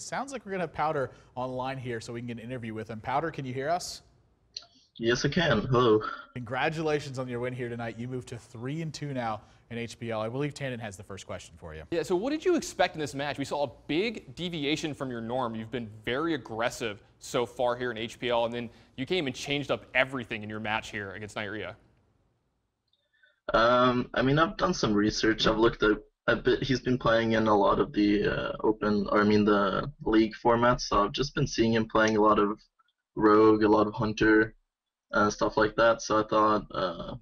Sounds like we're going to have Powder online here so we can get an interview with him. Powder, can you hear us? Yes, I can. Hello. Congratulations on your win here tonight. You moved to 3-2 now in HPL. I believe Tannen has the first question for you. Yeah, so what did you expect in this match? We saw a big deviation from your norm. You've been very aggressive so far here in HPL, and then you came and changed up everything in your match here against Neirea. I mean, I've done some research. I've looked at a bit. He's been playing in a lot of the the league formats. So I've just been seeing him playing a lot of Rogue, a lot of Hunter, stuff like that. So I thought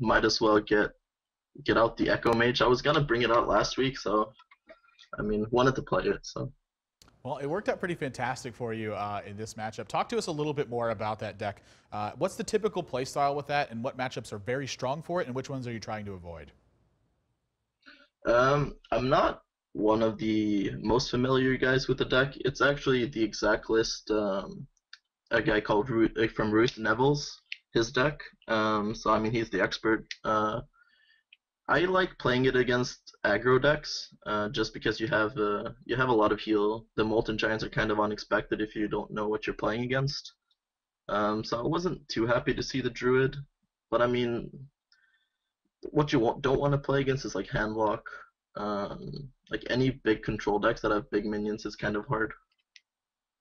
might as well get out the Echo Mage. I was gonna bring it out last week, so I mean, wanted to play it. So. Well, it worked out pretty fantastic for you in this matchup. Talk to us a little bit more about that deck. What's the typical play style with that, and what matchups are very strong for it, and which ones are you trying to avoid? I'm not one of the most familiar guys with the deck. It's actually the exact list. A guy called Ruth Neville's his deck. So I mean, he's the expert. I like playing it against aggro decks, just because you have a lot of heal. The Molten Giants are kind of unexpected if you don't know what you're playing against. So I wasn't too happy to see the Druid, but I mean, what you don't want to play against is like Handlock. Like any big control decks that have big minions is kind of hard.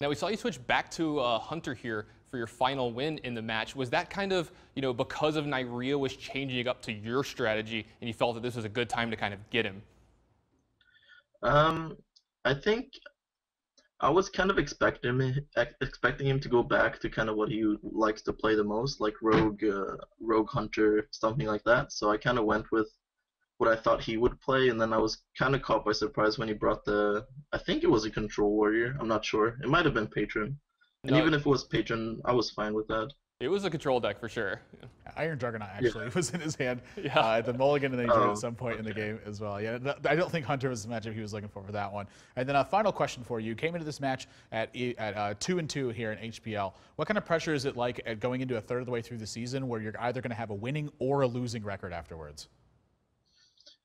Now, we saw you switch back to Hunter here for your final win in the match. Was that kind of, because of Neirea was changing up to your strategy, and you felt that this was a good time to kind of get him? I think I was kind of expecting him to go back to kind of what he likes to play the most, like Rogue Hunter, something like that. So I kind of went with what I thought he would play, and then I was kind of caught by surprise when he brought I think it was a Control Warrior, I'm not sure. It might have been Patron. And even if it was Patron, I was fine with that. It was a control deck for sure. Iron Juggernaut actually was in his hand. Yeah. The Mulligan, and then he drew at some point in the game as well. Yeah, I don't think Hunter was the matchup he was looking for that one. And then a final question for you. Came into this match at 2-2 here in HPL. What kind of pressure is it like at going into a third of the way through the season where you're either going to have a winning or a losing record afterwards?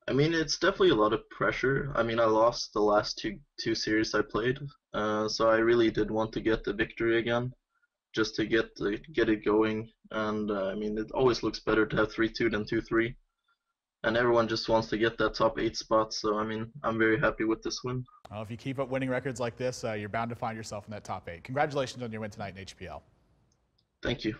I mean, it's definitely a lot of pressure. I mean, I lost the last two series I played, so I really did want to get the victory again, just to get it going. And I mean, it always looks better to have 3-2 than 2-3, and everyone just wants to get that top 8 spot. So I mean, I'm very happy with this win. Well, if you keep up winning records like this, you're bound to find yourself in that top 8. Congratulations on your win tonight in HPL. Thank you.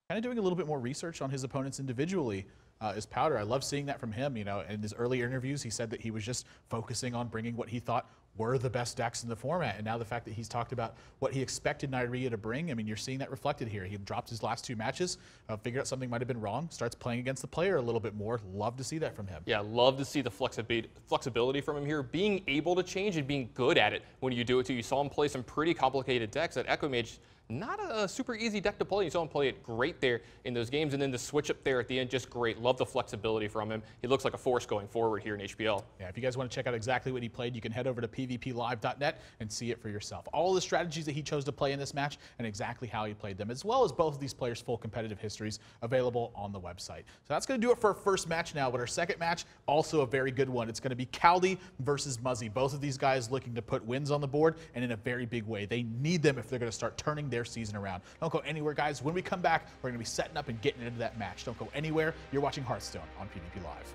Kind of doing a little bit more research on his opponents individually. Is Powder. I love seeing that from him. In his early interviews, he said that he was just focusing on bringing what he thought were the best decks in the format. And now the fact that he's talked about what he expected Neirea to bring, I mean, you're seeing that reflected here. He dropped his last 2 matches, figured out something might have been wrong, starts playing against the player a little bit more. Love to see that from him. Yeah, love to see the flexibility from him here, being able to change and being good at it when you do it too. You saw him play some pretty complicated decks. That Echo Mage, not a super easy deck to play. You saw him play it great there in those games, and then the switch up there at the end, just great. Love the flexibility from him. He looks like a force going forward here in HPL. Yeah, if you guys want to check out exactly what he played, you can head over to pvplive.net and see it for yourself. All the strategies that he chose to play in this match and exactly how he played them, as well as both of these players' full competitive histories available on the website. So that's going to do it for our first match now, but our second match, also a very good one. It's going to be Caldi versus Muzzy. Both of these guys looking to put wins on the board, and in a very big way. They need them if they're going to start turning their season around. Don't go anywhere, guys. When we come back, we're going to be setting up and getting into that match. Don't go anywhere. You're watching Hearthstone on PvP Live.